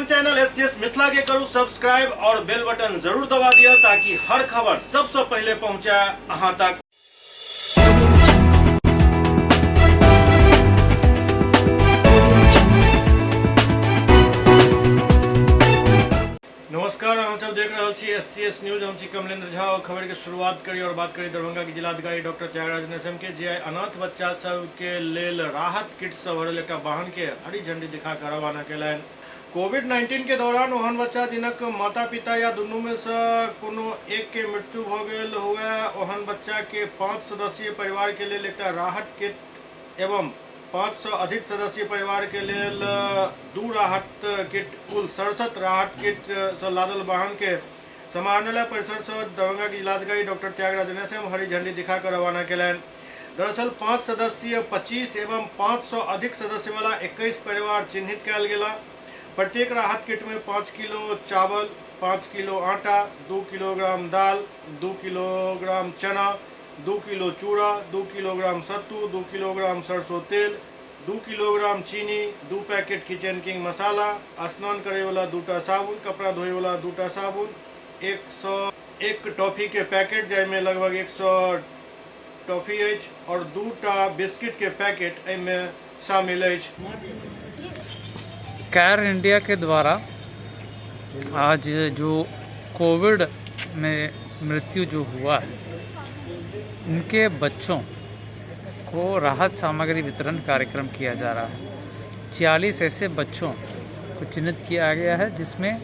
अपन channel SCS Mithila के करू subscribe और बेल बटन जरूर दबा दिया ताकि हर खबर सबसे पहले पहुंचे अहां तक। नमस्कार, हम सब देख रहे छी एससीएस न्यूज। हम छी कमलेंद्र झा और खबर के शुरुआत करी और बात करी दरभंगा के जिलाधिकारी डॉक्टर त्यागराज NSM के जे अनाथ बच्चा सब के लेल राहत किट सब भरल एकटा वाहन के हरी झंडी दिखा कर रवाना कैलन। कोविड-19 के दौरान ओहन बच्चा जिनक माता पिता या दुनू में से कोनो एक के मृत्यु भ गेल हुए ओहन बच्चा के 5 सदस्यीय परिवार के लेल एकटा राहत किट एवं 500 अधिक सदस्यीय परिवार के लेल 2 राहत किट कुल 67 राहत किट से लादल वाहन के समाहरणालय परिसर से दरभंगा के जिलाधिकारी डॉक्टर त्यागराज NSM हरी झंडी दिखाकर रवाना कैलन। दरअसल 5 सदस्यीय 25 एवं 500 अधिक सदस्य वाला 21 परिवार चिन्हित कैल गेला। प्रत्येक राहत किट में 5 किलो चावल, 5 किलो आटा, 2 किलोग्राम दाल, 2 किलोग्राम चना, 2 किलो चूड़ा, 2 किलोग्राम सत्तू, 2 किलोग्राम सरसों तेल, 2 किलोग्राम चीनी, 2 पैकेट किचन किंग मसाला, स्नान करे वाला 2टा साबुन, कपड़ा धोए वाला 2टा साबुन, 101 टॉफी के पैकेट जाहिमे लगभग 100 टॉफी अछि और 2टा बिस्किट के पैकेट एहिमे शामिल अछि। केयर इंडिया के द्वारा आज जो कोविड में मृत्यु जो हुआ है उनके बच्चों को राहत सामग्री वितरण कार्यक्रम किया जा रहा है। 46 ऐसे बच्चों को चिन्हित किया गया है जिसमें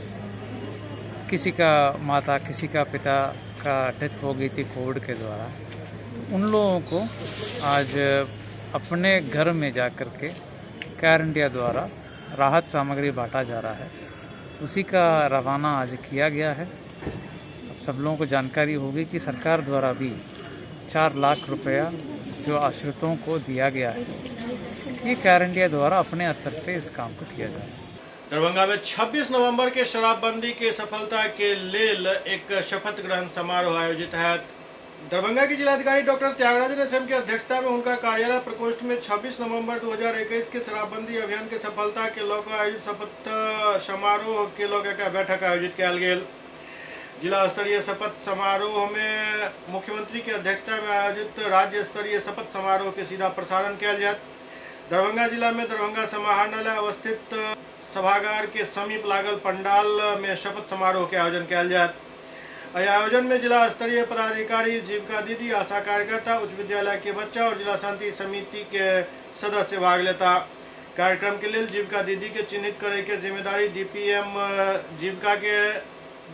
किसी का माता किसी का पिता का डेथ हो गई थी कोविड के द्वारा। उन लोगों को आज अपने घर में जाकर के केयर इंडिया द्वारा राहत सामग्री बांटा जा रहा है। उसी का रवाना आज किया गया है। अब सब लोगों को जानकारी होगी कि सरकार द्वारा भी 4 लाख रुपया जो आश्रितों को दिया गया है, ये केयर इंडिया द्वारा अपने स्तर से इस काम को किया जा रहा है। दरभंगा में 26 नवंबर के शराबबंदी के सफलता के लेल एक शपथ ग्रहण समारोह आयोजित है। दरभंगा के जिलाधिकारी डॉक्टर त्यागराज NSM की अध्यक्षता में उनका कार्यालय प्रकोष्ठ में 26 नवंबर 2021 के शराबबंदी अभियान के सफलता के लौक आयोजित शपथ समारोह के लौक एक बैठक आयोजित कयल गेल। जिला स्तरीय शपथ समारोह में मुख्यमंत्री की अध्यक्षता में आयोजित राज्य स्तरीय शपथ समारोह के सीधा प्रसारण कयल जायत। दरभंगा जिला में दरभंगा समाहरणालय अवस्थित सभागार के समीप लागल पंडाल में शपथ समारोह के आयोजन कयल जायत। आयोजन में जिला स्तरीय पदाधिकारी, जीविका दीदी, आशा कार्यकर्ता, उच्च विद्यालय के बच्चा और जिला शांति समिति के सदस्य भाग लेता। कार्यक्रम के लिए जीविका दीदी के चिन्हित करे के जिम्मेदारी DPM जीविका के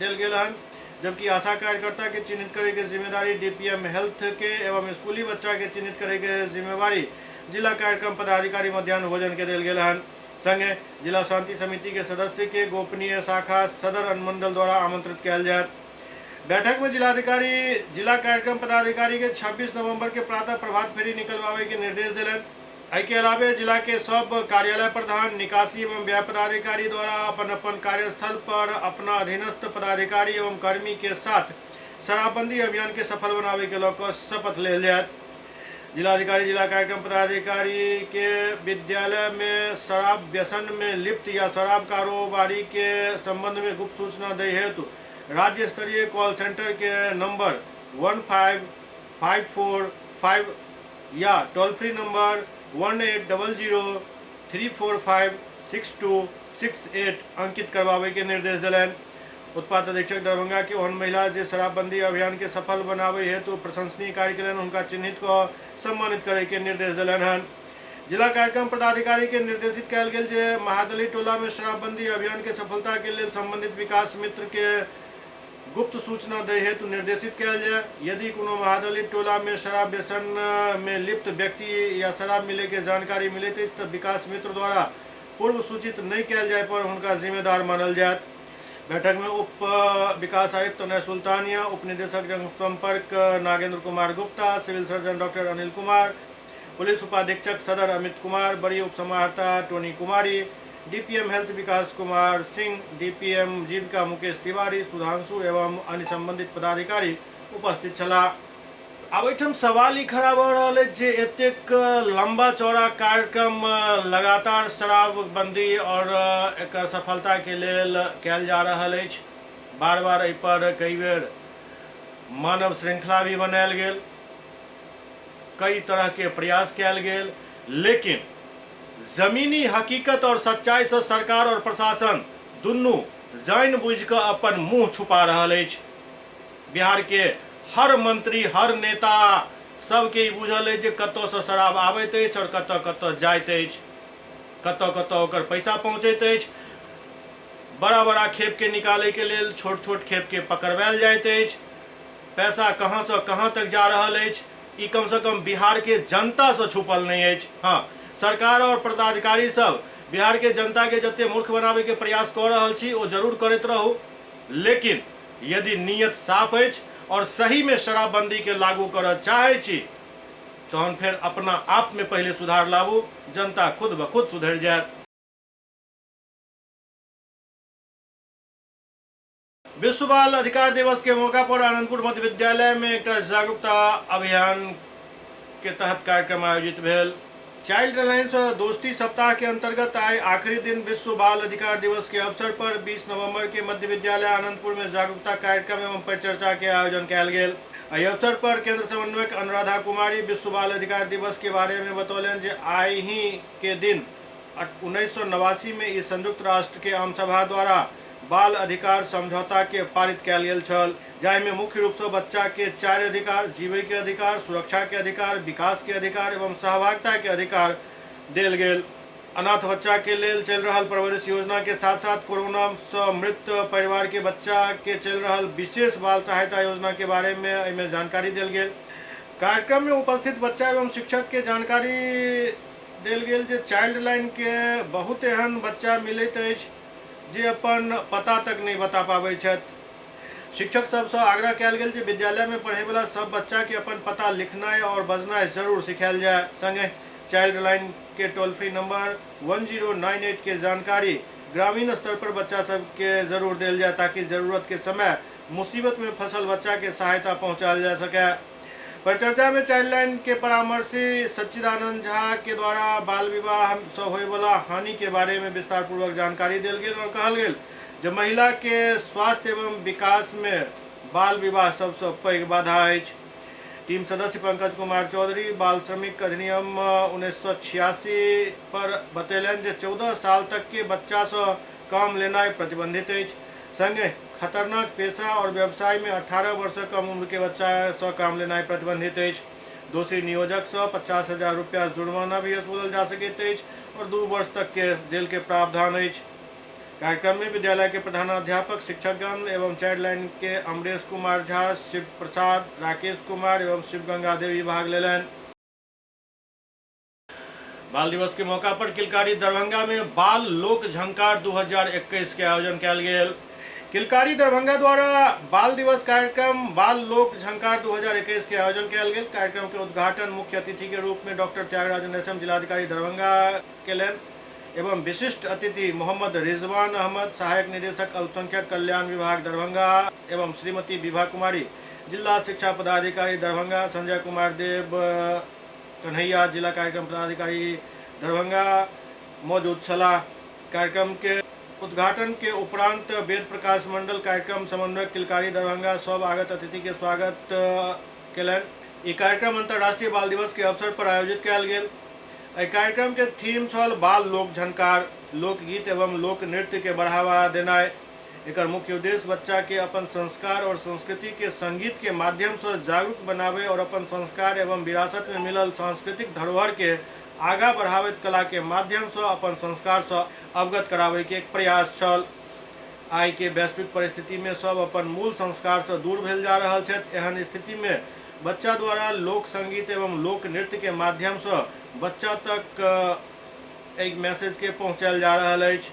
देल गेल हन, जबकि आशा कार्यकर्ता के चिन्हित करे के जिम्मेदारी DPM हेल्थ के एवं स्कूली बच्चा के चिन्हित करे के जिम्मेवारी जिला कार्यक्रम पदाधिकारी मध्याह्न भोजन के देल गेल हन। संगे जिला शांति समिति के सदस्य के गोपनीय शाखा सदर अनुमंडल द्वारा आमंत्रित किया जाए। बैठक में जिलाधिकारी जिला कार्यक्रम पदाधिकारी के 26 नवंबर के प्रातः प्रभात फेरी निकलवावे के निर्देश दिलन। एहि के अलावे जिला के सब कार्यालय प्रधान, निकासी एवं व्यय पदाधिकारी द्वारा अपन अपन कार्यस्थल पर अपना अधीनस्थ पदाधिकारी एवं कर्मी के साथ शराबबंदी अभियान के सफल बनावे के लौक शपथ लेल जायत। जिलाधिकारी जिला कार्यक्रम पदाधिकारी के विद्यालय में शराब व्यसन में लिप्त या शराब कारोबारी के संबंध में गुप्त सूचना दे हेतु राज्य स्तरीय कॉल सेंटर के नंबर 15545 या टोल फ्री नंबर 1800-345-6268 अंकित करवावे के निर्देश दिलन। उत्पाद अधीक्षक दरभंगा के ओहन महिला जे शराबबंदी अभियान के सफल बनावे हेतु प्रशंसनीय कार्य केलन उनका चिन्हित को सम्मानित करे के निर्देश दिलन हन। जिला कार्यक्रम पदाधिकारी के निर्देशित कयल गेल जे महादलित टोला में शराबबंदी अभियान के सफलता के लिए संबंधित विकास मित्र के गुप्त सूचना दे हेतु निर्देशित कयल जाय। यदि कोनो महादलित टोला में शराब व्यसन में लिप्त व्यक्ति या शराब मिले के जानकारी मिलत अछि तऽ विकास मित्र द्वारा पूर्व सूचित नहीं कयल जाय पर उनका जिम्मेदार मानल जायत। बैठक में उप विकास आयुक्त तनय सुल्तानिया, उप निदेशक जनसंपर्क Nagendra Kumar Gupta, civil surgeon doctor Anil Kumar, police उपाधीक्षक सदर अमित कुमार, बड़ी उप समाहर्ता Tony Kumari, DPM health Vikas Kumar Singh, DPM Jeevika Mukesh Tiwari, Sudhanshu एवं अन्य संबंधित पदाधिकारी उपस्थित छला। अब एहिठाम सवाल ई खड़ा भऽ रहल अछि जे एतेक लंबा चौड़ा कार्यक्रम लगातार शराबबंदी और एकर सफलता के लेल कयल जा रहल अछि। बार बार एहि पर कई बेर मानव श्रृंखला भी बनायल गेल, कई तरह के प्रयास कयल गेल, लेकिन जमीनी हकीकत और सच्चाई से सरकार और प्रशासन दुनू जानि कऽ अपन मुंह छुपा रहल अछि। बिहार के हर मंत्री, हर नेता सबके ई बुझल अछि जे कतऽ से शराब आबैत अछि और कतऽ कतऽ जाइत अछि, कतऽ कतऽ ओकर पैसा पहुँचैत अछि। बड़ा बड़ा खेप के निकाले के लेल छोट छोट खेप के पकड़वायल जाइत अछि। पैसा कहाँ से कहाँ तक जा रहल अछि ई कम से कम बिहार के जनता से छुपल नहीं अछि। हाँ, सरकार और पदाधिकारी सब बिहार के जनता के जते मूर्ख बनावे के प्रयास कर रहल छी ओ जरूर करैत रहू, लेकिन यदि नीयत साफ अछि और सही में शराबबंदी के लागू करऽ चाहे छी तहन फिर अपना आप में पहले सुधार लाबू, जनता खुद ब खुद सुधर जायत। विश्व बाल अधिकार दिवस के मौका पर आनंदपुर मध्य विद्यालय में एक जागरूकता अभियान के तहत कार्यक्रम आयोजित भेल। चाइल्ड लाइन्स दोस्ती सप्ताह के अंतर्गत आए आखिरी दिन विश्व बाल अधिकार दिवस के अवसर पर 20 नवंबर के मध्य विद्यालय आनंदपुर में जागरूकता कार्यक्रम एवं परिचर्चा के आयोजन कयल गेल। एहि अवसर पर केंद्र समन्वयक अनुराधा कुमारी विश्व बाल अधिकार दिवस के बारे में बतौलन जे आइ ही के दिन 1989 में ई संयुक्त राष्ट्र के आम सभा द्वारा बाल अधिकार समझौता के पारित कयल गेल छल, जाहि में मुख्य रूप से बच्चा के 4 अधिकार, जीवै के अधिकार, सुरक्षा के अधिकार, विकास के अधिकार एवं सहभागिता के अधिकार देल गेल। अनाथ बच्चा के लेल चल रहल परवरिश योजना के साथ साथ कोरोना से मृत परिवार के बच्चा के चल रहल विशेष बाल सहायता योजना के बारे में एहिमे जानकारी देल गेल। कार्यक्रम में उपस्थित बच्चा एवं शिक्षक के जानकारी देल गेल जे चाइल्ड लाइन के बहुत एहन बच्चा मिलैत अछि जे अपन पता तक नहीं बता पाबै छथि। शिक्षक सबसे आग्रह कयल गेल जे विद्यालय में पढ़े वाला सब बच्चा के अपन पता लिखनाइ और बजनाइ जरूर सिखायल जाय। संगे चाइल्ड लाइन के टोल फ्री नंबर 1098 के जानकारी ग्रामीण स्तर पर बच्चा सब के जरूर देल जाए ताकि जरूरत के समय मुसीबत में फसल बच्चा के सहायता पहुँचायल जा सके। परिचर्चा में चाइल्ड लाइन के परामर्शी सच्चिदानंद झा के द्वारा बाल विवाह से होय वाला हानि के बारे में विस्तार पूर्वक जानकारी देल गेल और कहल गेल जे महिला के स्वास्थ्य एवं विकास में बाल विवाह सबसे पैघ बाधा अछि। टीम सदस्य पंकज कुमार चौधरी बाल श्रमिक अधिनियम 1986 पर बतेलन जे 14 साल तक के बच्चा से काम लेनाइ प्रतिबंधित अछि। संगे खतरनाक पेशा और व्यवसाय में 18 वर्ष से कम उम्र के बच्चा से काम लेनाइ प्रतिबंधित अछि। दोषी नियोजक से 50,000 रुपया जुर्माना भी वसूलल जा सकैत अछि और 2 वर्ष तक के जेल के प्रावधान अछि। कार्यक्रम में विद्यालय के प्रधानाध्यापक, शिक्षकगण एवं चाइल्ड लाइन के अमरेश कुमार झा, शिव प्रसाद, राकेश कुमार एवं शिव गंगा देवी भाग लेलन। बाल दिवस के मौका पर किलकारी दरभंगा में बाल लोक झंकार 2021 के आयोजन कयल गेल। किलकारी दरभंगा द्वारा बाल दिवस कार्यक्रम बाल लोक झंकार 2021 के आयोजन कयल गेल। कार्यक्रम के उद्घाटन मुख्य अतिथि के रूप में डॉक्टर त्यागराजन एसएम जिलाधिकारी दरभंगा केलन एवं विशिष्ट अतिथि मोहम्मद रिजवान अहमद, सहायक निदेशक अल्पसंख्यक कल्याण विभाग दरभंगा एवं श्रीमती विभा कुमारी, जिला शिक्षा पदाधिकारी दरभंगा, संजय कुमार देव कन्हैया, जिला कार्यक्रम पदाधिकारी दरभंगा मौजूद छलाह। कार्यक्रम के उद्घाटन के उपरांत वेद प्रकाश मंडल कार्यक्रम समन्वयक किलकारी दरभंगा सब आगत अतिथि के स्वागत केलन। ई कार्यक्रम अंतर्राष्ट्रीय बाल दिवस के अवसर पर आयोजित कयल गेल। एहि कार्यक्रम के थीम छल बाल लोक झंकार, लोकगीत एवं लोक नृत्य के बढ़ावा देनाइ। एकर मुख्य उद्देश्य बच्चा के अपन संस्कार और संस्कृति के संगीत के माध्यम से जागरूक बनावे और अपन संस्कार एवं विरासत में मिलल सांस्कृतिक धरोहर के आगा बढ़ावैत कला के माध्यम से अपन संस्कार से अवगत करावे के एक प्रयास छल। आइ के वैश्विक परिस्थिति में सब अपन मूल संस्कार से दूर भेल जा रहल छथि। एहन स्थिति में बच्चा द्वारा लोक संगीत एवं लोक नृत्य के माध्यम से बच्चा तक एक मैसेज के पहुँचायल जा रहल अछि।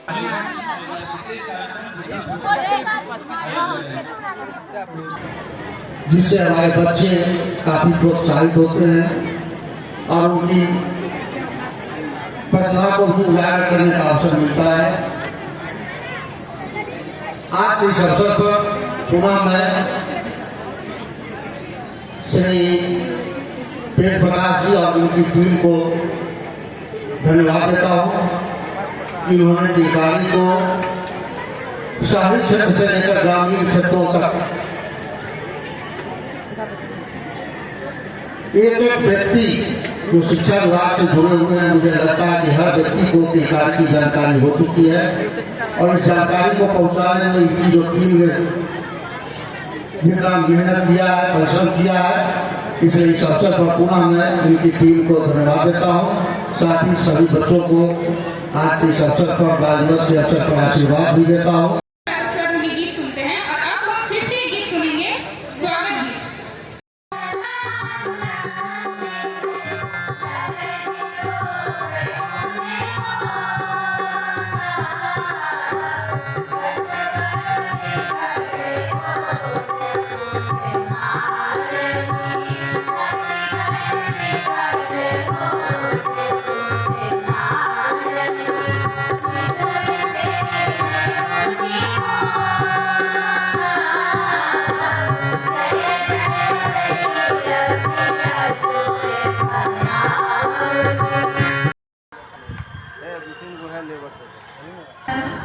जिससे हमारे बच्चे काफी प्रोत्साहित होते हैं और उनकी प्रतिभा को भी उजागर करने का अवसर मिलता है। आज इस अवसर पर पुनः मैं श्री तेज प्रकाश जी और उनकी टीम को धन्यवाद देता हूँ। इन्होंने अधिकारी को शहरी क्षेत्र से लेकर ग्रामीण क्षेत्रों तक एक एक व्यक्ति जो शिक्षा विभाग से जुड़े हुए हैं, मुझे लगता है कि हर व्यक्ति को अधिकारी की जानकारी हो चुकी है और इस जानकारी को पहुंचाने में इनकी जो टीम ने जितना मेहनत किया है, परिश्रम किया है, इसे इस अवसर पर पुनः मैं इनकी टीम को धन्यवाद देता हूँ। साथ ही सभी बच्चों को आज के इस अवसर पर बाल दिवस के अवसर पर आशीर्वाद भी देता हूँ। गीत सुनते हैं और अब हम फिर से गीत सुनेंगे, स्वागत गीत।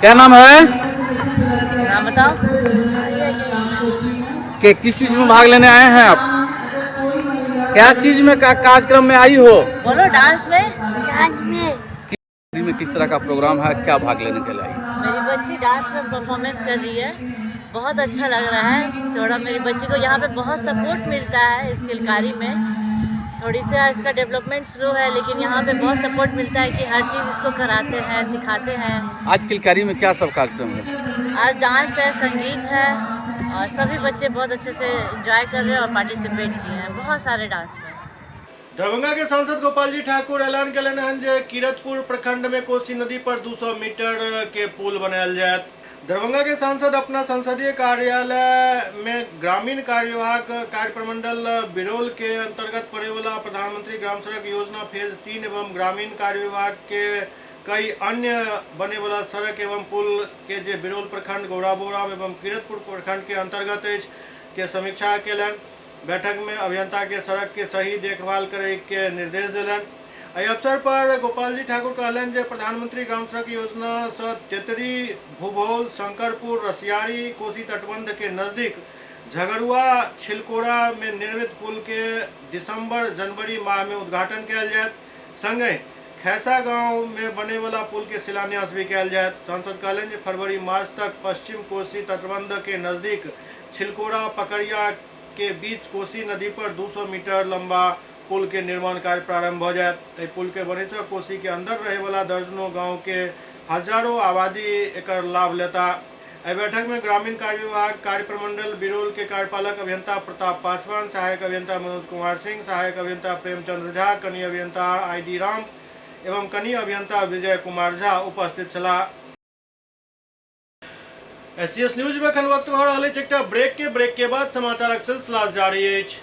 क्या नाम है? नाम बताओ। कि किस चीज में भाग लेने आए हैं आप? क्या चीज में कार्यक्रम में आई हो? बोलो। डांस में। किस तरह का प्रोग्राम है, क्या भाग लेने के लिए आई? मेरी बच्ची डांस में परफॉर्मेंस कर रही है, बहुत अच्छा लग रहा है। थोड़ा मेरी बच्ची को यहाँ पे बहुत सपोर्ट मिलता है इस किलकारी में। थोड़ी सा इसका डेवलपमेंट स्लो है, लेकिन यहाँ पे बहुत सपोर्ट मिलता है कि हर चीज़ इसको कराते हैं, सिखाते हैं। आज किलकारी में क्या सब कार्यक्रम है? आज डांस है, संगीत है और सभी बच्चे बहुत अच्छे से एंजॉय कर रहे हैं और पार्टिसिपेट किए हैं बहुत सारे डांस में। दरभंगा के सांसद गोपाल जी ठाकुर ऐलान कलन हन जे किरतपुर प्रखंड में कोसी नदी पर 200 मीटर के पुल बनायल जायत। दरभंगा के सांसद अपना संसदीय कार्यालय में ग्रामीण कार्य विभाग कार्य प्रमंडल बिरोल के अंतर्गत पड़े वाला प्रधानमंत्री ग्राम सड़क योजना फेज 3 एवं ग्रामीण कार्य विभाग के कई अन्य बने वाला सड़क एवं पुल के जे बिरोल प्रखंड गौराबोराम एवं किरतपुर प्रखंड के अंतर्गत के समीक्षा केलन। बैठक में अभियंता के सड़क के सही देखभाल करे के निर्देश दिलन। एहि अवसर पर गोपाल जी ठाकुर कहलन जे प्रधानमंत्री ग्राम सड़क योजना से तेतरी, भूभोल, शंकरपुर, रसियारी, कोसी तटबंध के नजदीक झगड़ुआ छिलकोरा में निर्मित पुल के दिसंबर-जनवरी माह में उद्घाटन किया जायत। संगे खैसा गांव में बने वाला पुल के शिलान्यास भी किया जायत। सांसद कहलन जे फरवरी-मार्च तक पश्चिम कोसी तटबंध के नजदीक छिलकोरा पकड़िया के बीच कोसी नदी पर 200 मीटर लंबा पुल के निर्माण कार्य प्रारंभ हो जाए। पुल के बने से कोसी के अंदर रहे वाला दर्जनों गांव के हजारों आबादी एकर लाभ लेता। बैठक में ग्रामीण कार्य विभाग कार्य प्रमंडल बिरोल के कार्यपालक अभियंता प्रताप पासवान, सहायक अभियंता मनोज कुमार सिंह, सहायक अभियंता प्रेमचंद्र झा, कनीय अभियंता ID राम एवं कनीय अभियंता विजय कुमार झा उपस्थित छला। SCS न्यूज में खन वक्त भऽ रहल अछि एकटा ब्रेक के बाद समाचारक सिलसिला जारी अछि।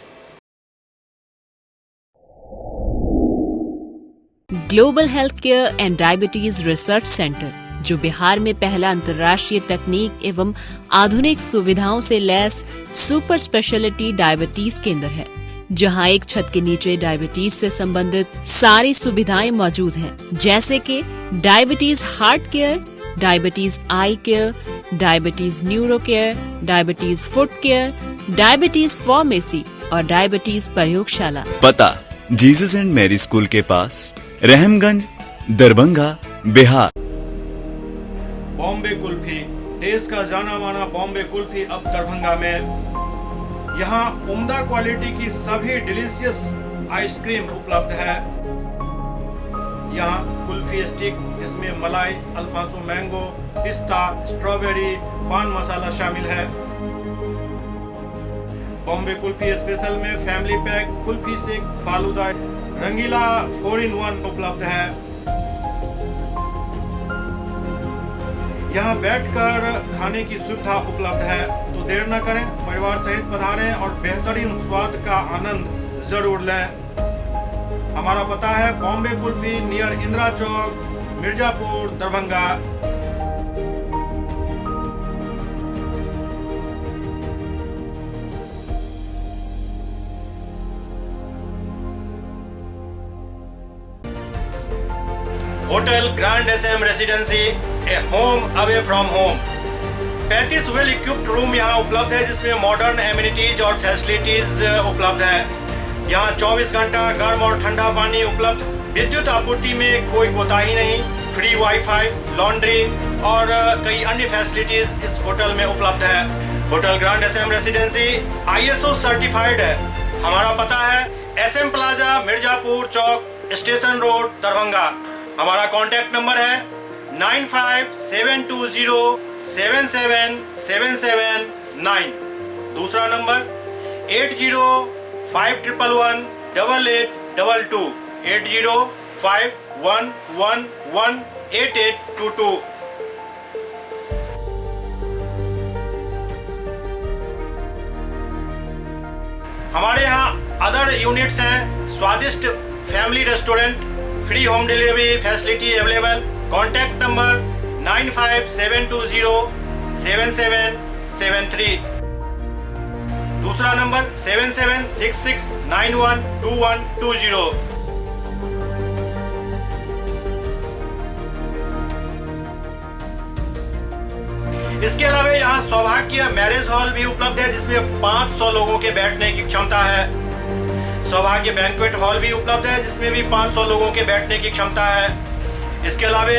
Global health care and diabetes research centre, जो बिहार में पहला अंतर्राष्ट्रीय तकनीक एवं आधुनिक सुविधाओं से लैस सुपर स्पेशलिटी डायबिटीज केंद्र है, जहां एक छत के नीचे डायबिटीज से संबंधित सारी सुविधाएं मौजूद हैं, जैसे कि diabetes heart care, diabetes eye care, diabetes neuro care, diabetes foot care, diabetes pharmacy और डायबिटीज प्रयोगशाला। पता जीसस एंड मैरी स्कूल के पास, रहमगंज, दरभंगा, बिहार। बॉम्बे कुल्फी, देश का जाना माना बॉम्बे कुल्फी अब दरभंगा में। यहाँ उम्दा क्वालिटी की सभी डिलीशियस आइसक्रीम उपलब्ध है। यहाँ कुल्फी स्टिक जिसमें मलाई, अल्फांसो मैंगो, पिस्ता, स्ट्रॉबेरी, पान मसाला शामिल है। बॉम्बे कुल्फी स्पेशल में फैमिली पैक, कुल्फी सेक, फालूदा, रंगीला 4-in-1 उपलब्ध है। यहाँ बैठकर खाने की सुविधा उपलब्ध है, तो देर न करें, परिवार सहित पधारें और बेहतरीन स्वाद का आनंद जरूर लें। हमारा पता है Bombay kulfi near Indira Chowk, Mirzapur, Darbhanga. Hotel grand SM residency, a home away from home. 35 well equipped room यहाँ उपलब्ध है, जिसमें मॉडर्न एमिनिटीज और फैसिलिटीज उपलब्ध है। यहाँ 24 घंटा गर्म और ठंडा पानी उपलब्ध। विद्युत आपूर्ति में कोई कोताही नहीं। फ्री वाईफाई, लॉन्ड्री और कई अन्य फैसिलिटीज इस होटल में उपलब्ध है। Hotel grand SM residency ISO certified है। हमारा पता है SM प्लाजा, मिर्जापुर चौक, स्टेशन रोड, दरभंगा। हमारा कॉन्टैक्ट नंबर है 9572077779। दूसरा नंबर 8051118822, 8051118822। हमारे यहाँ अदर यूनिट्स हैं। स्वादिष्ट family restaurant, free home delivery facility available. Contact number 9572077773। दूसरा नंबर 7766912120। इसके अलावा यहाँ सौभाग्य मैरिज हॉल भी उपलब्ध है, जिसमें 500 लोगों के बैठने की क्षमता है। सौभाग्य बैंक्वेट हॉल भी उपलब्ध है, जिसमें भी 500 लोगों के बैठने की क्षमता है। इसके अलावा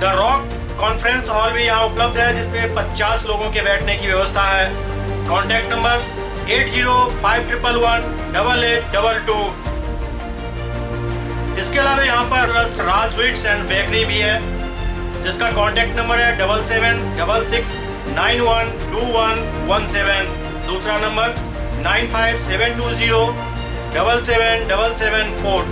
द रॉक कॉन्फ्रेंस हॉल भी यहाँ उपलब्ध है, जिसमें 50 लोगों के बैठने की व्यवस्था है। Contact number 8051118822। इसके अलावा यहाँ पर राज स्वीट्स एंड बेकरी भी है, जिसका कॉन्टैक्ट नंबर है 7766912117। दूसरा नंबर 9572077774।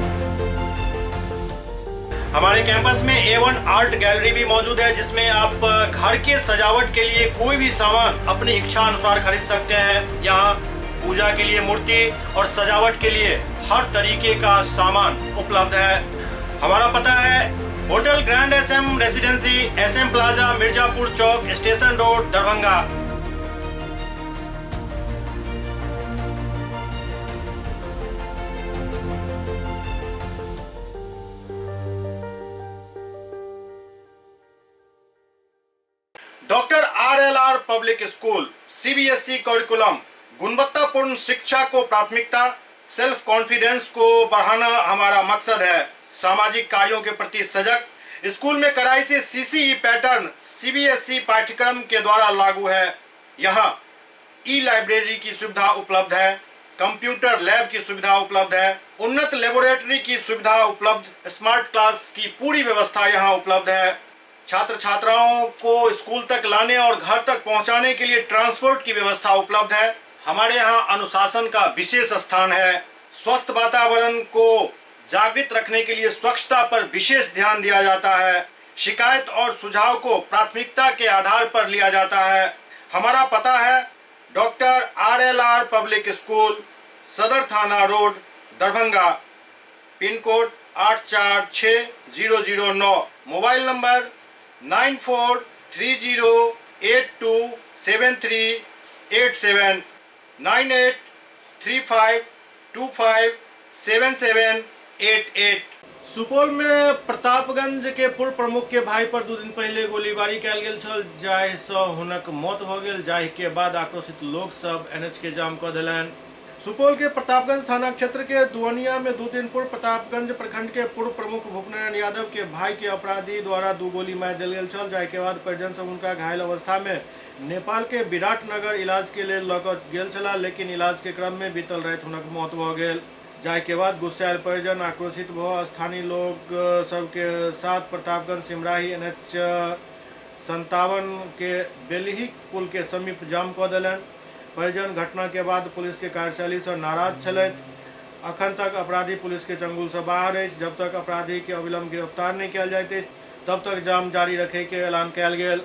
हमारे कैंपस में A1 आर्ट गैलरी भी मौजूद है, जिसमें आप घर के सजावट के लिए कोई भी सामान अपनी इच्छा अनुसार खरीद सकते हैं। यहाँ पूजा के लिए मूर्ति और सजावट के लिए हर तरीके का सामान उपलब्ध है। हमारा पता है hotel grand SM residency, SM plaza, Mirzapur चौक, station road, Darbhanga. Doctor RLR public school CBSE curriculum. गुणवत्तापूर्ण शिक्षा को प्राथमिकता, सेल्फ कॉन्फिडेंस को बढ़ाना हमारा मकसद है। सामाजिक कार्यों के प्रति सजग। स्कूल में कड़ाई से CCE पैटर्न CBSE पाठ्यक्रम के द्वारा लागू है। यहाँ लाइब्रेरी की सुविधा उपलब्ध है, कंप्यूटर लैब की सुविधा उपलब्ध है, उन्नत लेबोरेटरी की सुविधा उपलब्ध, स्मार्ट क्लास की पूरी व्यवस्था यहाँ उपलब्ध है। छात्र छात्राओं को स्कूल तक लाने और घर तक पहुँचाने के लिए ट्रांसपोर्ट की व्यवस्था उपलब्ध है। हमारे यहाँ अनुशासन का विशेष स्थान है। स्वस्थ वातावरण को जागृत रखने के लिए स्वच्छता पर विशेष ध्यान दिया जाता है। शिकायत और सुझाव को प्राथमिकता के आधार पर लिया जाता है। हमारा पता है डॉक्टर RLR पब्लिक स्कूल, सदर थाना road, Darbhanga. Pin code 846009। Mobile number 9430827387, 9835257788। Supaul में प्रतापगंज के पूर्व प्रमुख के भाई पर 2 दिन पहले गोलीबारी कयल गेल छल, जाहि सँ हुनक मौत भ गेल। जाहि के बाद आक्रोशित लोक सब NH के जाम कऽ देलनि। सुपौल के प्रतापगंज थाना क्षेत्र के दुअनिया में 2 दिन पूर्व प्रतापगंज प्रखंड के पूर्व प्रमुख भूपनारायण यादव के भाई के अपराधी द्वारा 2 गोली मार देल गेल छल। जाहि के बाद परिजन सब उनका घायल अवस्था में नेपाल के विराटनगर इलाज के लिए लऽ कऽ गेल छलाह, लेकिन इलाज के क्रम में बीतल राति हुनक मौत भ गेल। जाहि के बाद गुस्सायल परिजन आक्रोशित भ स्थानीय लोग सबके साथ प्रतापगंज सिमराही NH 57 के बेलही पुल के समीप जाम कऽ देलनि। परिजन घटना के बाद पुलिस के कार्यशैली से नाराज छलथि। अखन तक अपराधी पुलिस के चंगुल से बाहर अछि। जब तक अपराधी के अविलंब गिरफ्तार नहीं किया जाइत अछि, तब तक जाम जारी रखे के ऐलान कयल गेल।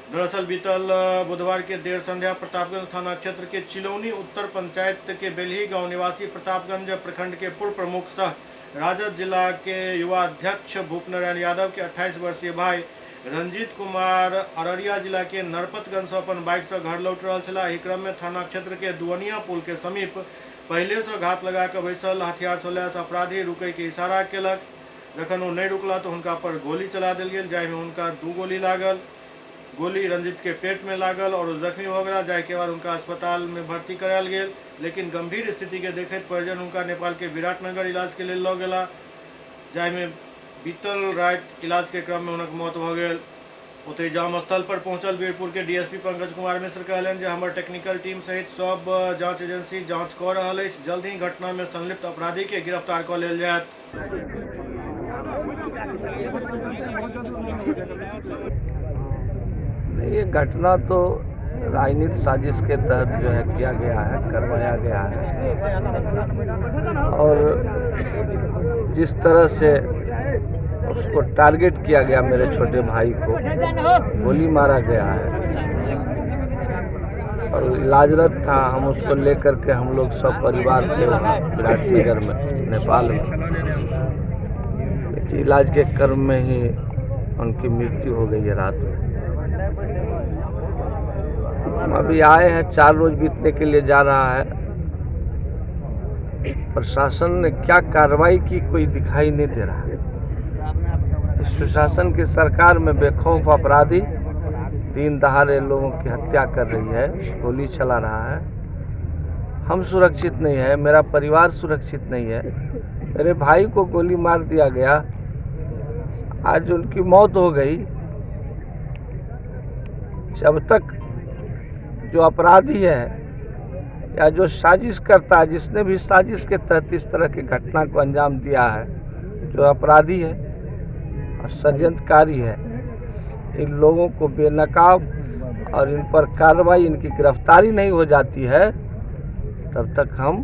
दरअसल बीतल बुधवार के देर संध्या प्रतापगंज थाना क्षेत्र के चिलौनी उत्तर पंचायत के बेलही गांव निवासी प्रतापगंज प्रखंड के पूर्व प्रमुख सह राजद जिला के युवा अध्यक्ष भूपनारायण यादव के 28 वर्षीय भाई रंजीत कुमार अररिया जिला के नरपतगंज से अपन बाइक से घर लौट रहा छला। एहि क्रम में थाना क्षेत्र के दुअनिया पुल के समीप पहले से घात लगा के बैसल हथियार से लैस अपराधी रुकै के इशारा केलक। जखन वो नहीं रुकला तो उनका पर गोली चला दिल गेल, जाहिमे उनका 2 गोली लागल। गोली रंजित के पेट में लागल और वो जख्मी हो गया, जाहि के बाद उनका अस्पताल में भर्ती करायल गेल। लेकिन गंभीर स्थिति के देखते परिजन उनका नेपाल के विराटनगर इलाज के लिए लऽ गेला, जाहिमे बीतल रात इलाज के क्रम में उनक मौत भ गेल। ओतहि जाम स्थल पर पहुंचल वीरपुर के डीएसपी पंकज कुमार मिश्र कहलनि जे हमर टेक्निकल टीम सहित सब जांच एजेंसी जांच कऽ रहल अछि, जल्द ही घटना में संलिप्त अपराधी के गिरफ्तार कऽ लेल जायत। ये घटना तो राजनीतिक साजिश के तहत जो है किया गया है, करवाया गया है और जिस तरह से उसको टारगेट किया गया, मेरे छोटे भाई को गोली मारा गया है और इलाजरत था। हम उसको लेकर के हम लोग सब परिवार थे वहाँ विराटनगर में, नेपाल में, लेकिन इलाज के क्रम में ही उनकी मृत्यु हो गई है रात में। हम अभी आए हैं, 4 रोज बीतने के लिए जा रहा है। प्रशासन ने क्या कार्रवाई की कोई दिखाई नहीं दे रहा है। सुशासन की सरकार में बेखौफ अपराधी दिन दहाड़े लोगों की हत्या कर रही है, गोली चला रहा है। हम सुरक्षित नहीं है, मेरा परिवार सुरक्षित नहीं है। मेरे भाई को गोली मार दिया गया, आज उनकी मौत हो गई। जब तक जो अपराधी है या जो साजिश करता है, जिसने भी साजिश के तहत इस तरह की घटना को अंजाम दिया है, जो अपराधी है और षड्यंत्रकारी है, इन लोगों को बेनकाब और इन पर कार्रवाई, इनकी गिरफ्तारी नहीं हो जाती है, तब तक हम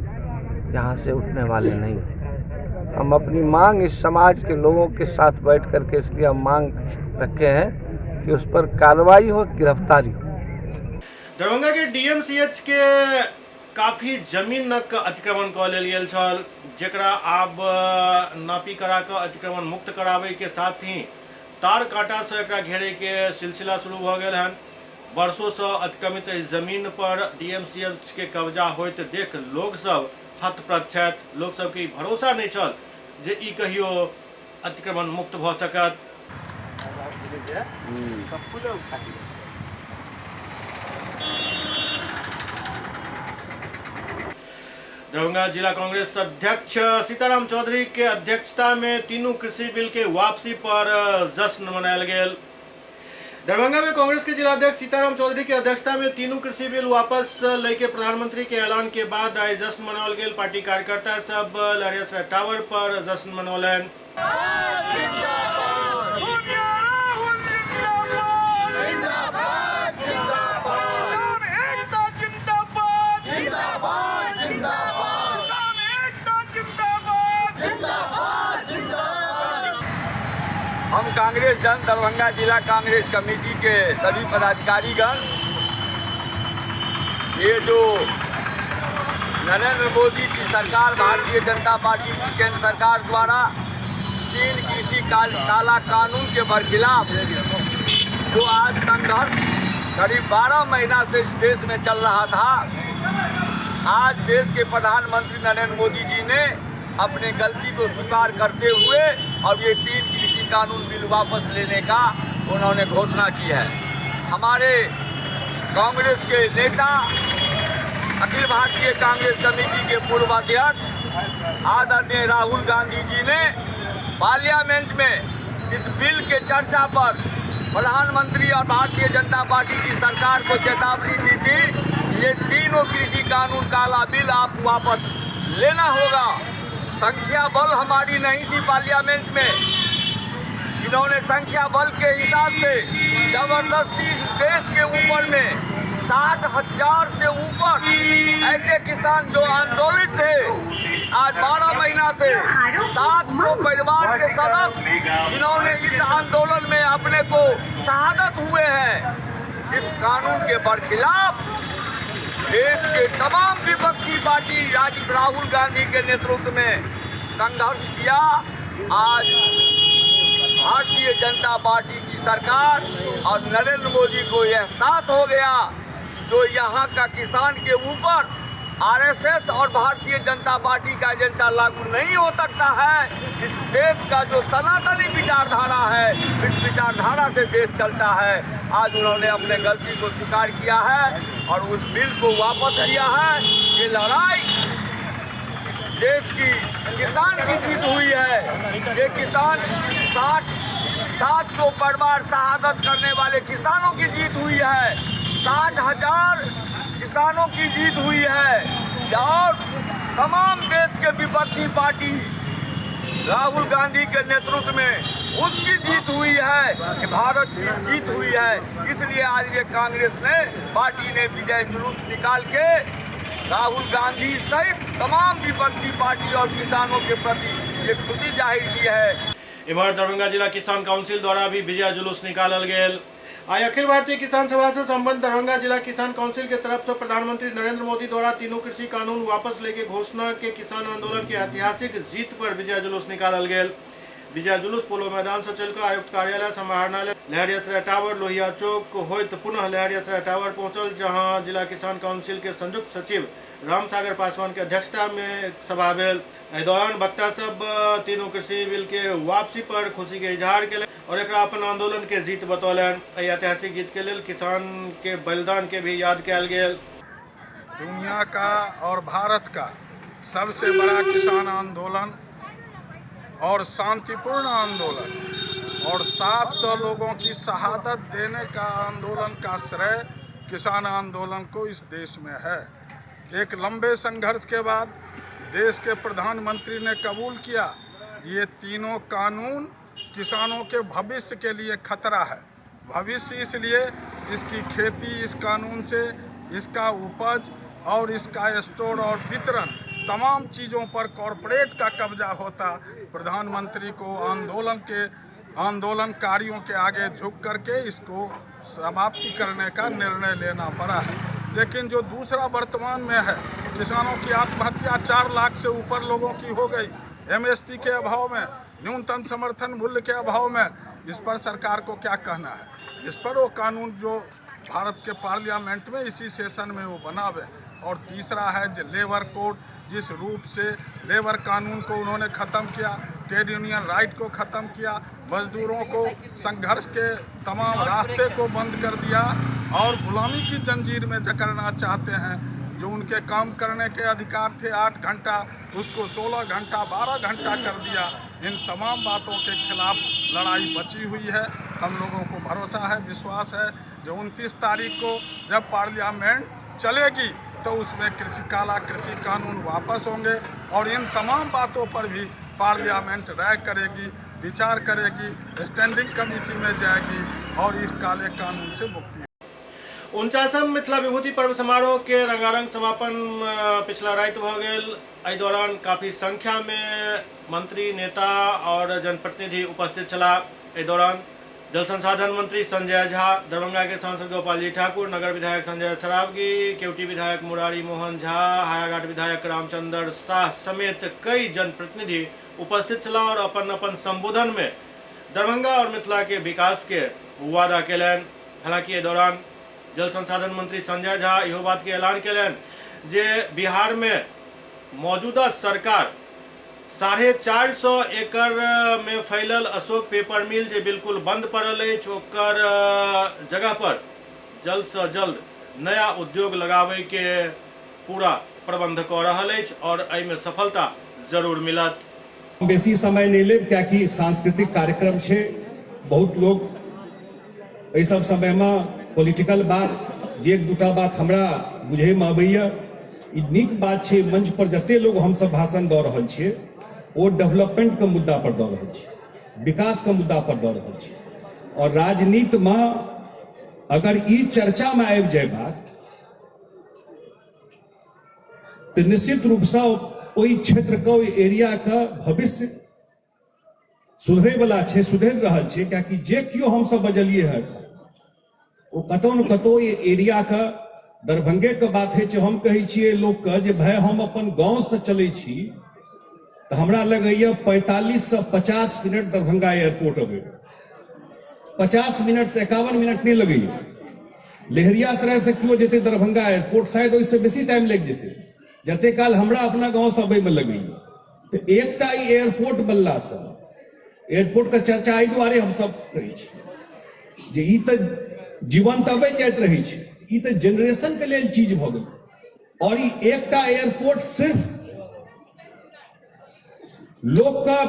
यहाँ से उठने वाले नहीं हैं। हम अपनी मांग इस समाज के लोगों के साथ बैठ कर के इसलिए हम मांग रखे हैं कि उस पर कार्रवाई हो, गिरफ्तारी हो। दरभंगा के डीएमसीएच के काफी जमीनक अतिक्रमण कऽ लेल गेल छल, जेकरा आब नापी करा के अतिक्रमण मुक्त कराबे के साथ ही तार काटा से एकरा घेरे के सिलसिला शुरू भ गेल हन। वर्षों से अतिक्रमित इस जमीन पर डीएमसीएच के कब्जा होइत देख लोग सब हतप्रभ छथि। लोग सब के भरोसा नहीं छल जे ई कहियो अतिक्रमण मुक्त भ सकत। दरभंगा जिला कांग्रेस अध्यक्ष सीताराम चौधरी के अध्यक्षता में तीनों कृषि बिल के वापसी पर जश्न मनायल गेल। दरभंगा में कांग्रेस के जिला अध्यक्ष सीताराम चौधरी के अध्यक्षता में तीनों कृषि बिल वापस लेके प्रधानमंत्री के ऐलान के बाद आज जश्न मनायल गेल। पार्टी कार्यकर्ता सब लहरिया टावर पर जश्न मनौलन। हम कांग्रेस जन दरभंगा जिला कांग्रेस कमेटी के सभी पदाधिकारीगण, ये जो नरेंद्र मोदी की सरकार, भारतीय जनता पार्टी की केंद्र सरकार द्वारा 3 कृषि काला कानून के बरखिलाफ जो आज संघर्ष करीब 12 महीना से इस देश में चल रहा था, आज देश के प्रधानमंत्री नरेंद्र मोदी जी ने अपने गलती को स्वीकार करते हुए अब ये 3 कृषि कानून बिल वापस लेने का उन्होंने घोषणा की है। हमारे कांग्रेस के नेता, अखिल भारतीय कांग्रेस कमेटी के पूर्व अध्यक्ष आदरणीय राहुल गांधी जी ने पार्लियामेंट में इस बिल के चर्चा पर प्रधानमंत्री और भारतीय जनता पार्टी की सरकार को चेतावनी दी थी, ये तीनों कृषि कानून काला बिल आप वापस लेना होगा। संख्या बल हमारी नहीं थी पार्लियामेंट में, इन्होंने संख्या बल के हिसाब से जबरदस्ती इस देश के ऊपर में 60,000 से ऊपर ऐसे किसान जो आंदोलित थे, आज 12 महीना से 700 परिवार के सदस्य जिन्होंने इस आंदोलन में अपने को शहादत हुए हैं। इस कानून के बरखिलाफ देश के तमाम विपक्षी पार्टी राहुल गांधी के नेतृत्व में संघर्ष किया। आज भारतीय जनता पार्टी की सरकार और नरेंद्र मोदी को एहसास हो गया जो यहाँ का किसान के ऊपर आरएसएस और भारतीय जनता पार्टी का एजेंडा लागू नहीं हो सकता है। इस देश का जो सनातनी विचारधारा है, इस विचारधारा से देश चलता है। आज उन्होंने अपने गलती को स्वीकार किया है और उस बिल को वापस लिया है। ये लड़ाई देश की किसान की जीत हुई है। ये किसान 700 परिवार शहादत करने वाले किसानों की जीत हुई है। 60,000 किसानों की जीत हुई है और तमाम देश के विपक्षी पार्टी राहुल गांधी के नेतृत्व में उसकी जीत हुई है कि भारत की जीत हुई है। इसलिए आज ये कांग्रेस ने पार्टी ने विजय जुलूस निकाल के राहुल गांधी सहित तमाम विपक्षी पार्टी और किसानों के प्रति ये खुशी जाहिर की है। इमहर दरभंगा जिला किसान काउंसिल द्वारा भी विजय जुलूस निकालल गेल। आज अखिल भारतीय किसान सभा से संबंध दरभंगा जिला किसान काउंसिल के तरफ से प्रधानमंत्री नरेंद्र मोदी द्वारा तीनों कृषि कानून वापस लेके घोषणा के किसान आंदोलन की ऐतिहासिक जीत पर विजय जुलूस निकालल गेल। विजय जुलूस पोलो मैदान से चलकर आयुक्त कार्यालय, समाहरणालय, लहरियासराय टावर, लोहिया चौक होइत पुनः लहरियासराय टावर पहुंचल, जहां जिला किसान काउंसिल के संयुक्त सचिव राम सागर पासवान के अध्यक्षता में सभा भेल। एहि दौरान वक्ता सब तीनों कृषि बिल के वापसी पर खुशी के इजहार केलनि और एक अपन आंदोलन के जीत बतौलन। एहि ऐतिहासिक जीत के लिए किसान के बलिदान के भी याद कयल गेल। दुनिया का और भारत का सबसे बड़ा किसान आंदोलन और शांतिपूर्ण आंदोलन और 700 लोगों की शहादत देने का आंदोलन का श्रेय किसान आंदोलन को इस देश में है। एक लंबे संघर्ष के बाद देश के प्रधानमंत्री ने कबूल किया कि ये तीनों कानून किसानों के भविष्य के लिए खतरा है। भविष्य इसलिए इसकी खेती इस कानून से, इसका उपज और इसका स्टोर और वितरण तमाम चीज़ों पर कॉरपोरेट का कब्जा होता। प्रधानमंत्री को आंदोलनकारियों के आगे झुक करके इसको समाप्ति करने का निर्णय लेना पड़ा है। लेकिन जो दूसरा वर्तमान में है, किसानों की आत्महत्या 4 लाख से ऊपर लोगों की हो गई। एमएसपी के अभाव में, न्यूनतम समर्थन मूल्य के अभाव में, इस पर सरकार को क्या कहना है? इस पर वो कानून जो भारत के पार्लियामेंट में इसी सेशन में वो बनावे। और तीसरा है जो लेबर कोड, जिस रूप से लेबर कानून को उन्होंने ख़त्म किया, ट्रेड यूनियन राइट को ख़त्म किया, मजदूरों को संघर्ष के तमाम रास्ते को बंद कर दिया और गुलामी की जंजीर में जकड़ना चाहते हैं। जो उनके काम करने के अधिकार थे 8 घंटा, उसको 16 घंटा 12 घंटा कर दिया। इन तमाम बातों के खिलाफ लड़ाई बची हुई है। हम लोगों को भरोसा है, विश्वास है जो 29 तारीख को जब पार्लियामेंट चलेगी तो उसमें काला कृषि कानून वापस होंगे और इन तमाम बातों पर भी पार्लियामेंट राय करेगी, विचार करेगी, स्टैंडिंग कमेटी में जाएगी और इस काले कानून से मुक्ति। 49वां मिथिला विभूति पर्व समारोह के रंगारंग समापन पिछला रात भ गेल। एहि दौरान काफी संख्या में मंत्री, नेता और जनप्रतिनिधि उपस्थित छला। एहि दौरान जल संसाधन मंत्री संजय झा, दरभंगा के सांसद गोपाल जी ठाकुर, नगर विधायक संजय सरावगी, केवटी विधायक मुरारी मोहन झा, हायाघाट विधायक रामचंद्र शाह समेत कई जनप्रतिनिधि उपस्थित छला और अपन अपन संबोधन में दरभंगा और मिथिला के विकास के वादा केलन। हालांकि एहि दौरान जल संसाधन मंत्री संजय झा इहो बात के ऐलान केलन जे बिहार में मौजूदा सरकार 450 एकड़ में फैलल अशोक पेपर मिल जे बिल्कुल बंद पड़ल है, ओकर जगह पर जल्द से जल्द नया उद्योग लगावे के पूरा प्रबंध कर रहल है और एहि में सफलता जरूर मिलत। बेसी समय नहीं लेब कियाकि सांस्कृतिक कार्यक्रम छे। बहुत लोग एहि सब समय में पॉलिटिकल बात जे एक दूटा बात हमरा बुझे में आबैया, ई नीक बात छे। मंच पर जते लोग हम सब भाषण दऽ रहल छियै वो डेवलपमेंट के मुद्दा पर दऽ रहल छियै, विकास के मुद्दा पर दऽ रहल छियै। और राजनीति में अगर ई चर्चा में आबि जाय बात तो निश्चित रूप से ओई क्षेत्र के, ओई एरिया का भविष्य सुधरे वाला छे, सुधर रहल छे। कियाकि जे कियो हम सब बजलिए है वो कतौ न कतौ ये एरिया का दरभंगे के बात है। जो हम कहे छिए लोग के जे भाई हम अपन गांव से चले छी तो हमरा लगैया 45 से 50 मिनट दरभंगा एयरपोर्ट अबे, 50 मिनट से 51 मिनट नहीं लगैया। लहरियासराय से क्यों जेते दरभंगा एयरपोर्ट शायद उससे बेसी टाइम लग जेते। जते काल हमरा अपना गांव से अबै में लगैया तो एकटा ई एयरपोर्ट बनला से एयरपोर्ट का चर्चा एहि दुआरे हम सब करै छी जे ई तऽ जीवन तऽ अबै जाइत रहै छै, ई तऽ जनरेशन के लेल चीज भऽ गेल। और ई एकटा एयरपोर्ट सिर्फ लोग का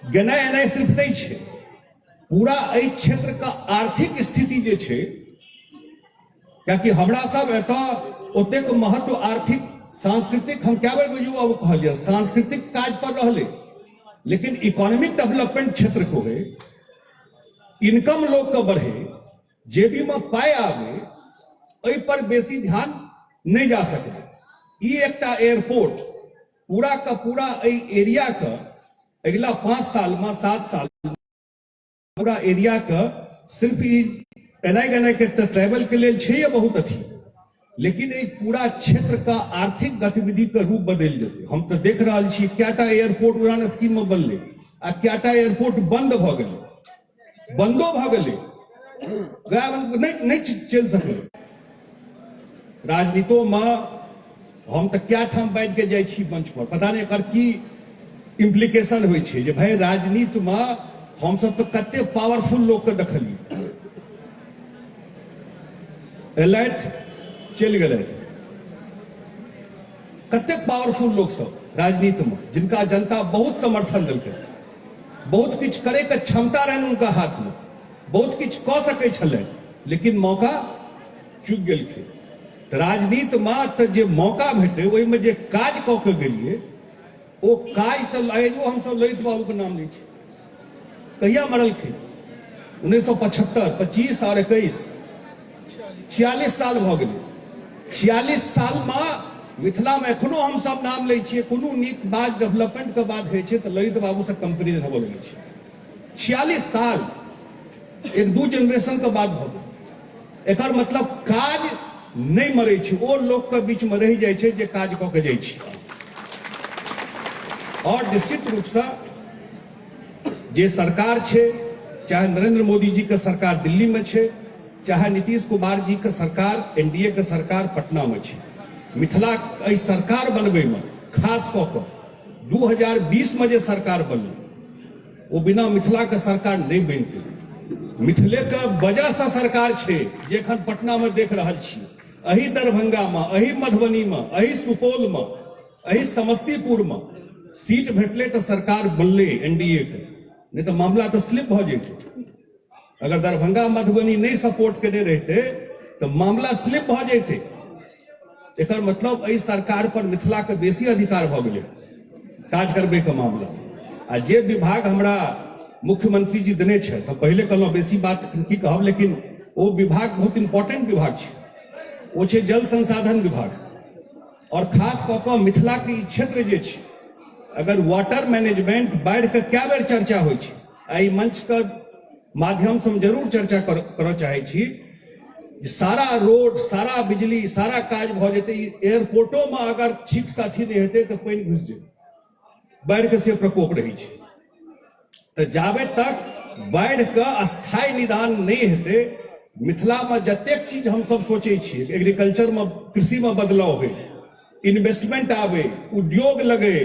गेनाइ एनाइ सिर्फ नहीं छै, पूरा एहि क्षेत्र का आर्थिक स्थिति जे छै, कियाकि हमरा सब एतऽ ओतेक महत्व आर्थिक सांस्कृतिक हम क्या बेर युवा कहलिए सांस्कृतिक काज पर रहले, लेकिन इकोनॉमिक डेवलपमेंट क्षेत्र को है, इनकम लोग का बढ़े, जेबी में पाए आवे, एहि पर बेसी ध्यान नहीं जा सके। ई एकटा एयरपोर्ट पूरा का पूरा एरिया का अगला 5 साल में 7 साल पूरा एरिया का सिर्फ एनाइ गनाइ के ट्रैवल के लिए छै बहुत अथी, लेकिन एक पूरा क्षेत्र का आर्थिक गतिविधि का रूप बदल जेते। हम तो देख रहा छी क्याटा एयरपोर्ट उड़ान स्कीम में बनले आ क्याटा एयरपोर्ट बंद भ गेले, बंदो भ गेले, नहीं चल सके। राजनीतो में हम तो क्या ठाम बैठ के जाय छी मंच पर, पता नहीं एकर की इम्प्लीकेशन होय छै जे भाई राजनीति में हम सब तो कते पावरफुल लोग के देखली, एलैथ चल गए, कते पावरफुल लोग सब राजनीति में जिनका जनता बहुत समर्थन दिलकै, बहुत किछ करे के क्षमता रहन उनका हाथ में, बहुत किछ कऽ सकै छलै, लेकिन मौका चूक गेलखिन। तो राजनीति में तो जे मौका भेटे ओहि में जे काज कऽ के गेलिए ओ काज तो आइयो हम सब ललित बाबू के नाम लै छी, कहिया मरलखिन 1975, 25 और 21 46 साल भ गेलै। 46 साल में मिथिला में एखनो हम सब नाम लै छियै, कोनो नीक बात डेवलपमेंट के बात होइ छै तऽ ललित बाबू से कंपेरिजन होबऽ लगै छै। 46 साल एक दू जनरेशन के बाद भ गेल, एकर मतलब काज नहीं मरे छै, ओ लोग के बीच में रह जाय छै जे काज कऽ के जाय छै। और निश्चित रूप से जे सरकार छै, चाहे नरेंद्र मोदी जी के सरकार दिल्ली में छै, चाहे नीतीश कुमार जी के सरकार एनडीए के सरकार पटना में छै, मिथिला एहि सरकार बनबे में खास कऽ कऽ 2020 में जे सरकार बनलै ओ बिना मिथिला के सरकार नहीं बनते। मिथिले के वजह से सरकार छै जे एखन पटना में देख रहल छी, एही दरभंगा में, एही मधुबनी में, एही सुपौल में, एही समस्तीपुर में सीट भेटले तो सरकार बनले एनडीए के, नहीं तो मामला तो स्लिप भ जेते। अगर दरभंगा मधुबनी नहीं सपोर्ट करने रहते तो मामला स्लिप भ जेते। एकर मतलब एहि सरकार पर मिथिला के बेसी अधिकार भ गेलै काज करबे के मामला। आ जे विभाग हमरा मुख्यमंत्री जी देने छै, तो पहले कहलहुँ बेसी बात की कहब, लेकिन वो विभाग बहुत इंपॉर्टेंट विभाग छै, वो छै जल संसाधन विभाग। और खास कऽ कऽ मिथिला के ई क्षेत्र जे छै, अगर वाटर मैनेजमेंट बाढ़ के क्या बेर चर्चा होइ छै, एहि मंच के माध्यम से हम जरूर चर्चा करऽ चाहै छी, सारा रोड, सारा बिजली, सारा काज भ जेतै, एयरपोर्टो में अगर ठीक से अथी नहीं हेतै तो पानि घुस जेतै, बाढ़ के से प्रकोप रही छै। तो जाबे तक बाढ़ का स्थायी निदान नहीं हेतै, मिथिला में जतेक चीज हम सब सोचे छियै, एग्रीकल्चर में, कृषि में बदलाव हो, इन्वेस्टमेंट आवे, उद्योग लगे,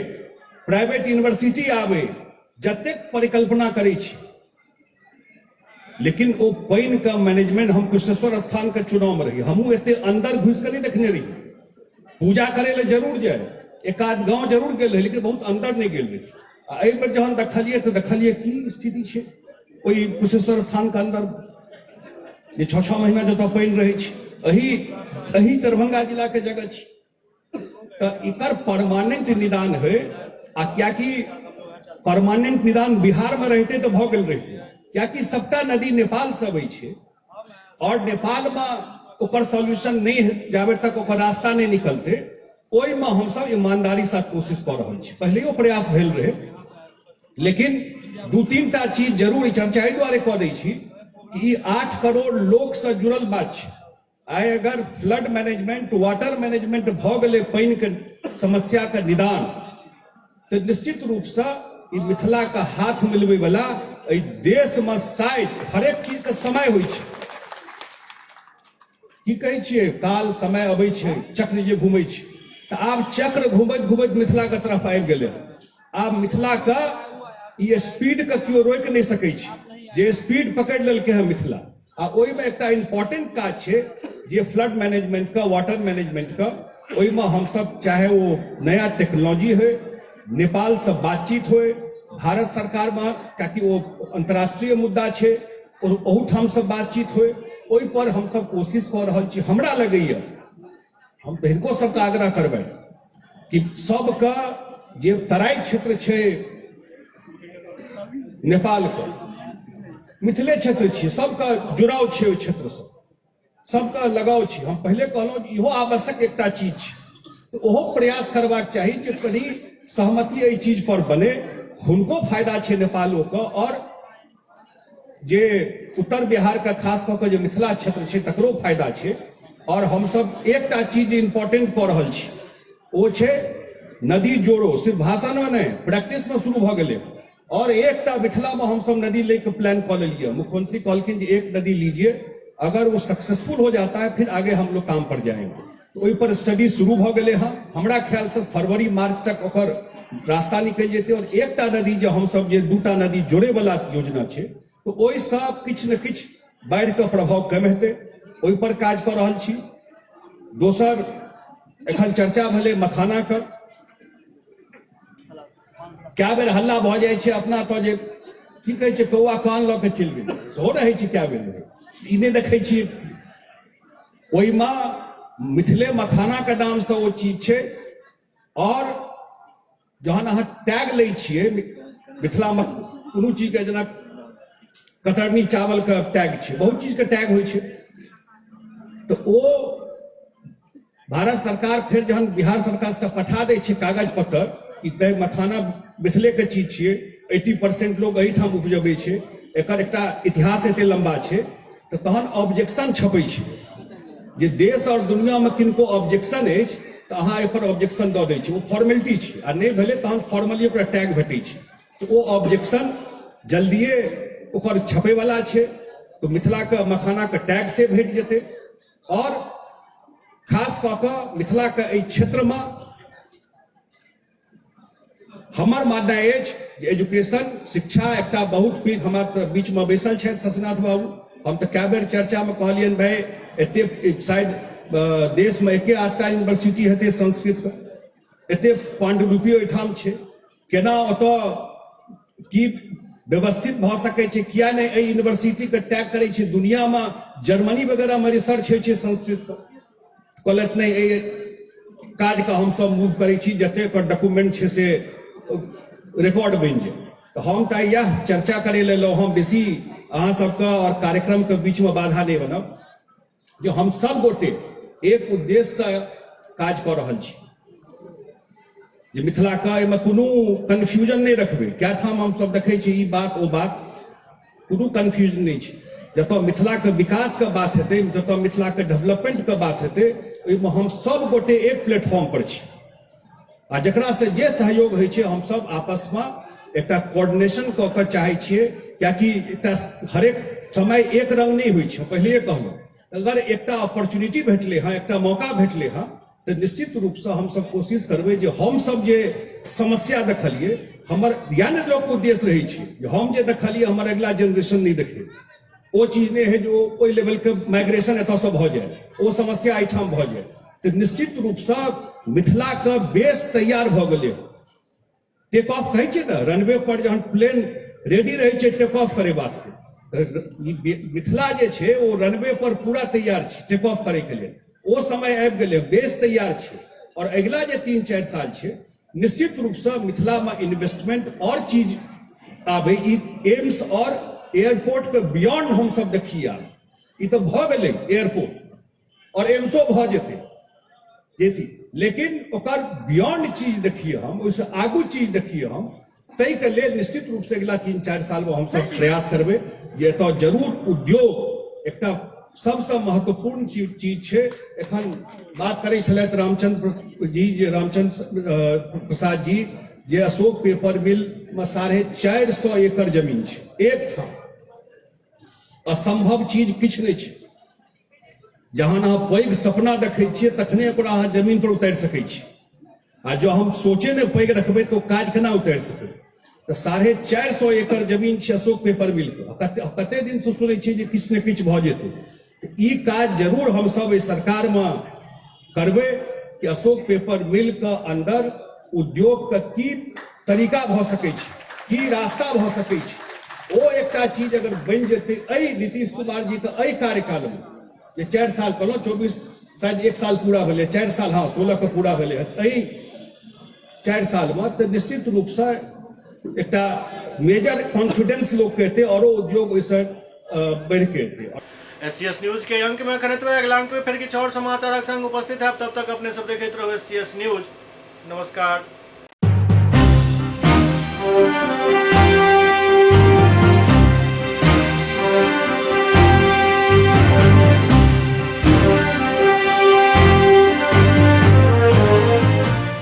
प्राइवेट यूनिवर्सिटी आवे, जतेक परिकल्पना करै छी, लेकिन वो पानी का मैनेजमेंट हम कुशेश्वर स्थान के चुनाव में रही, हमू एते अंदर घुस के नहीं देखने रही, पूजा करे ले जरूर जाए, एक आध गांव जरूर गेल रही, लेकिन बहुत अंदर नहीं गेल रही। एहि बेर जहन देखलिए तो देखलिए की स्थिति छै ओहि कुशेश्वर स्थान के अंदर, जे 6-6 महीना जतऽ पानी रहे छै, एही दरभंगा जिला के जगह छै। तो एकर परमानेंट निदान है, आ कियाकि परमानेंट निदान बिहार में रहते तो भ गेल रहिते, कियाकि सबटा नदी नेपाल से अबै छै, और नेपाल में ओकर सॉल्यूशन नहीं जाबे तक ओकर रास्ता नहीं निकलते, ओहि में हम सब ईमानदारी से कोशिश कर रहल छी। पहले प्रयास भेल रहे, लेकिन 2-3 टा चीज जरूर चर्चा एहि दुआरे कऽ दै छी कि 8 करोड़ लोग से जुड़ल बात छै। आइ अगर फ्लड मैनेजमेंट, वाटर मैनेजमेंट भ गेलै, पानी के समस्या के निदान, तो निश्चित रूप से ई मिथिला का हाथ मिलबै वाला एहि देश में शायद हरेक चीज के समय होइ छै। की कहै छियै काल समय अबै छै, चक्र जे घूमै छै, तऽ आब चक्र घूमैत घूमैत मिथिला के तरफ आबि गेलै। आब मिथिला के ई स्पीड के केओ रोकि नहि सकै छै, जे स्पीड पकड़ि लेलकै है मिथिला। आ ओहिमे एकटा इम्पोर्टेंट काज छै जे फ्लड मैनेजमेंट का, वाटर मैनेजमेंट का, ओहिमे हमसब चाहे वो नया टेक्नोलॉजी हो, नेपाल से बातचीत हो, भारत सरकार में कियाकि वो अंतर्राष्ट्रीय मुद्दा छै और ओहूठाम से बातचीत हो, ओहि पर हम सब कोशिश कर रहल छी। हमरा लगैया हम हिनको सबके आग्रह करबै कि सबके जे तराई क्षेत्र छै नेपाल के, मिथिले क्षेत्र छी, सबका जुड़ाव छै ओहि क्षेत्र से, सबका लगाव छै। हम पहले कहलहुँ इहो आवश्यक एकटा चीज छै, तो ओहो प्रयास करबाक चाही कि कनी सहमति एहि चीज पर बने, हुनको फायदा छै नेपालो के, और जे उत्तर बिहार का खास कऽ के जे मिथिला क्षेत्र छै तकरो फायदा छै। और हम सब एकटा चीज इम्पोर्टेंट कऽ रहल छी, ओ छै नदी जोड़ो, सिर्फ भाषण में नहीं प्रैक्टिस में शुरू भऽ गेलै। और एकटा मिथिला में हम सब नदी लेके प्लान कऽ लेलिए, मुख्यमंत्री कहलखिन जे एक नदी लीजिए, अगर वो सक्सेसफुल हो जाता है फिर आगे हम लोग काम पर जाएंगे। तो वही पर स्टडी शुरू भऽ गेलै हँ। हमरा ख्याल से फरवरी मार्च तक ओकर रास्ता निकल जेतै। और एकटा नदी जो हम सब जे दूटा नदी जोड़े वाला योजना छै, तो ओहि से किछु न किछु बाढ़ि के प्रभाव कम हेतै, ओहि पर काज कर रहल छी। दोसर एखन चर्चा भेलै मखाना के, क्या बेर हल्ला भऽ जाइ छै अपना तो जे की कहै छै कौआ कान लऽ के चलि गेलै, सेहो रहै छै क्या बेर ई नहि देखै छी। ओहिमे मिथिले मखाना के नाम से ओ चीज छै। और जहन अहाँ टैग लै छियै मिथिला में कोनो चीज के, जेना कतरनी चावल का टैग छै, बहुत चीज के टैग होइ छै, तो ओ भारत सरकार फिर जहन बिहार सरकार से पठा दै छै कागज पत्र कि मखाना मिथिले के चीज छियै, 80% लोग एहिठाम उपजबै छै, एकर एकटा इतिहास एते लंबा छै, तो तहन ऑब्जेक्शन छपै छै जे देश और दुनिया में किनको ऑब्जेक्शन अछि तो अहाँ एहि पर ऑब्जेक्शन दऽ दै छै, वो फॉर्मेलिटी छै। आ नहीं भेलै तहन फॉर्मली ओकरा टैग भेटै छै, तो वो ऑब्जेक्शन जल्दिए ओकर छपे वाला छै, तो मिथिला के मखाना के टैग से भेट जेतै। और खास कऽ कऽ मिथिला के एहि क्षेत्र में हमर माननाइ अछि जे एजुकेशन, शिक्षा एकटा बहुत पैघ, हमरा बीच में बैसल छथि शशिनाथ बाबू, हम तो कए बेर चर्चा में कहलियनि भाई एते शायद देश में एके आठटा यूनिवर्सिटी हेतै संस्कृत के, एते पांडुलिपि ओहिठाम छै, केना ओतऽ की व्यवस्थित भऽ सकै छै, किया नहीं एहि यूनिवर्सिटी के टैग करै छै। दुनिया में जर्मनी वगैरह में रिसर्च होइ छै संस्कृत पर, कहलथि नहीं एहि काज के हम सब मूव करै छी, जते डॉक्यूमेंट छै से रिकॉर्ड बनि जाए। तो हम तो यह चर्चा करे लेलहुँ, हम बेसी अहाँ सबके और कार्यक्रम के बीच में बाधा नहीं बनब, जो हम सब गोटे एक उद्देश्य से काज कर रहल छी जे मिथिला का एहिमे कोनो कन्फ्यूजन नहीं रखबै। क्या ठाम हम सब देखै छी ई बात ओ बात, कोनो कन्फ्यूजन नहीं छै। जतऽ मिथिला के विकास के बात हेतै, जतऽ मिथिला के डेवलपमेंट के बात हेतै, ओहिमे हम सब गोटे एक प्लेटफॉर्म पर छी। आ जकरा से जे सहयोग होइ छै हम सब आपस में एकटा कोऑर्डिनेशन कऽ के चाहै छियै, कियाकि एकटा हरेक समय एक रंग नहीं होइ छै। पहिले कहलहुँ अगर एकटा अपॉर्चुनिटी भेटले हाँ, एकटा मौका भेटले हाँ, तो निश्चित रूप से हम सब कोशिश करबै जे हम सब जे समस्या देखलिए, हमर यानी लोग उद्देश्य रहे छै हम जे देखलिए हमर अगला जनरेशन नहीं देखे, वो चीज नहीं है जो कोई लेवल के माइग्रेशन एतऽ से भऽ जाए, वो समस्या एहिठाम भऽ जाए। तो निश्चित रूप से मिथिला के बेस तैयार भऽ गेलै। टेक ऑफ कहै छै ना, रनवे पर जहन प्लेन रेडी रहै छै टेक ऑफ करे वास्ते, मिथिला जे छै वो रनवे पर पूरा तैयार छै टेक ऑफ करे के लिए। वो समय आबि गेलै, बेस तैयार छै। और अगला जे 3-4 साल छै निश्चित रूप से मिथिला में इन्वेस्टमेंट और चीज आबे। एम्स और एयरपोर्ट के बियॉन्ड हम सब देखिए, ई तो भऽ गेलै एयरपोर्ट और एम्सो भऽ जेतै जेती, लेकिन ओकर बियॉन्ड चीज देखिए हम, ओहिसे आगू चीज देखिए हम, ताहि के लेल निश्चित रूप से अगला 3-4 साल में हम सब प्रयास करबै जे एतऽ जरूर उद्योग एकटा सबसे महत्वपूर्ण चीज छै। एखन बात करै छलथि रामचंद्र जी, जे रामचंद्र प्रसाद जी, जे अशोक पेपर मिल में 450 एकड़ जमीन छै, एक ठाम असंभव चीज किछु नहीं छै। जहन अहाँ पैघ सपना देखै छियै तखने ओकरा अहाँ जमीन पर उतारि सकै छी, आ जो हम सोचे ने पैघ रखबै तो काज केना उतारि सकबै। तो 450 एकड़ जमीन छै अशोक पेपर मिल के, कते दिन से सुनै छियै जे किछु ने किछु भऽ जेतै। ई काज जरूर हम सब एहि सरकार में करबै कि अशोक पेपर मिल के अंदर उद्योग के की तरीका भऽ सकै छै, की रास्ता भऽ सकै छै, ओ एकटा चीज अगर बनि जेतै एहि नीतीश कुमार जी के एहि कार्यकाल में, जे 4 साल कहलहुँ 24 शायद 1 साल पूरा भेलै, 4 साल हाँ 16 के पूरा भेलै, एहि 4 साल में तो निश्चित रूप से एकटा मेजर कॉन्फिडेंस लोग कहते और उद्योग वैसे बढ़ के SCS न्यूज के अंक में खनित हुए अगला अंक में फिर कुछ और समाचार संग उपस्थित है। तब तक अपने सब देखते रहो SCS न्यूज। नमस्कार।